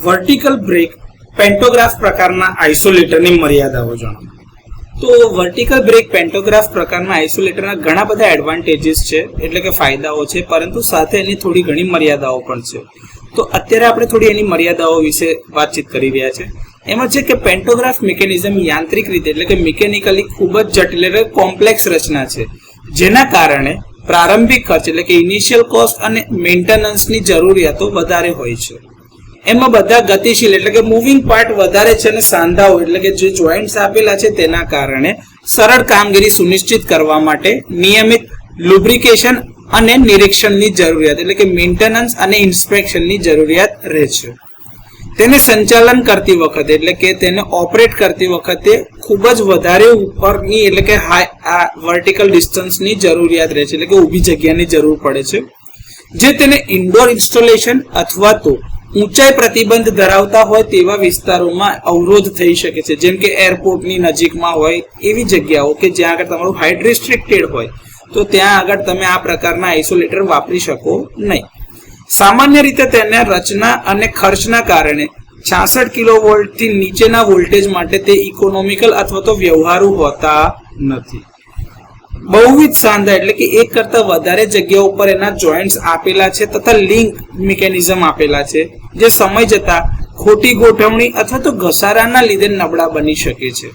Vertical break pantograph પ્રકારના આઇસોલેટરની મર્યાદાઓ જણાવો. તો વર્ટિકલ બ્રેક પેન્ટોગ્રાફ પ્રકારના આઇસોલેટરના ઘણા બધા એડવાન્ટેજીસ છે, એટલે કે ફાયદાઓ છે, પરંતુ સાથે એની થોડી ઘણી મર્યાદાઓ પણ છે. તો અત્યારે આપણે થોડી એની મર્યાદાઓ વિશે વાતચીત કરી રહ્યા છે. એમાં છે કે પેન્ટોગ્રાફ મિકેનિઝમ યાંત્રિક રીતે એટલે કે મિકેનિકલી ખૂબ જ જટિલ એટલે કોમ્પ્લેક્સ રચના છે, જેના કારણે પ્રારંભિક ખર્ચ એટલે કે ઇનિશિયલ કોસ્ટ અને મેન્ટેનન્સની જરૂરિયાતો વધારે હોય છે. એમાં બધા ગતિશીલ એટલે કે મૂવિંગ પાર્ટ વધારે છે અને સાંધાઓ એટલે કે જે જોઈન્ટ્સ આપેલા છે તેના કારણે સરળ કામગીરી સુનિશ્ચિત કરવા માટે નિયમિત લુબ્રિકેશન અને નિરીક્ષણની જરૂરિયાત એટલે કે મેન્ટેનન્સ અને ઇન્સ્પેક્શનની જરૂરિયાત રહે છે. તેને સંચાલન કરતી વખતે એટલે કે તેને ઓપરેટ કરતી વખતે ખૂબ જ વધારે ઉપરની એટલે કે વર્ટિકલ ડિસ્ટન્સની જરૂરિયાત રહે છે, એટલે કે ઊભી જગ્યાની જરૂર પડે છે, જે તેને ઇન્ડોર ઇન્સ્ટોલેશન અથવા તો ઊંચાઈ પ્રતિબંધ ધરાવતા હોય તેવા વિસ્તારોમાં અવરોધ થઈ શકે છે, જેમ કે એરપોર્ટની નજીકમાં હોય એવી જગ્યાઓ કે જ્યાં આગળ તમારું હાઇટ રિસ્ટ્રિક્ટેડ હોય, તો ત્યાં આગળ તમે આ પ્રકારના આઇસોલેટર વાપરી શકો નહીં. સામાન્ય રીતે તેના રચના અને ખર્ચના કારણે 66 કિલોવોલ્ટથી નીચેના વોલ્ટેજ માટે તે ઇકોનોમિકલ અથવા તો વ્યવહારુ હોતા નથી. બહુવિધ સાંધા એટલે કે એક કરતા વધારે જગ્યાઓ ઉપર એના જોઈન્ટ્સ આપેલા છે તથા લિંક મિકેનિઝમ આપેલા છે, જે સમય જતા ખોટી ગોઠવણી અથવા તો ઘસારાના લીધે નબળા બની શકે છે,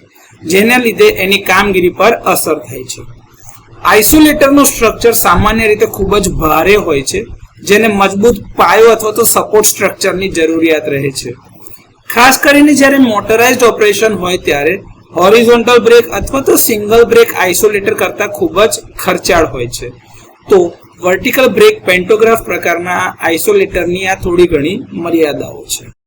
જેના લીધે એની કામગીરી પર અસર થાય છે. આઇસોલેટરનું સ્ટ્રક્ચર સામાન્ય રીતે ખૂબ જ ભારે હોય છે, જેને મજબૂત પાયો અથવા તો સપોર્ટ સ્ટ્રક્ચરની જરૂરિયાત રહે છે. ખાસ કરીને જ્યારે મોટરાઇઝ્ડ ઓપરેશન હોય ત્યારે હોરિઝોન્ટલ બ્રેક અથવા તો સિંગલ બ્રેક આઇસોલેટર કરતાં ખૂબ જ ખર્ચાળ હોય છે. તો વર્ટિકલ બ્રેક પેન્ટોગ્રાફ પ્રકારના આઇસોલેટરની આ થોડી ઘણી મર્યાદાઓ છે.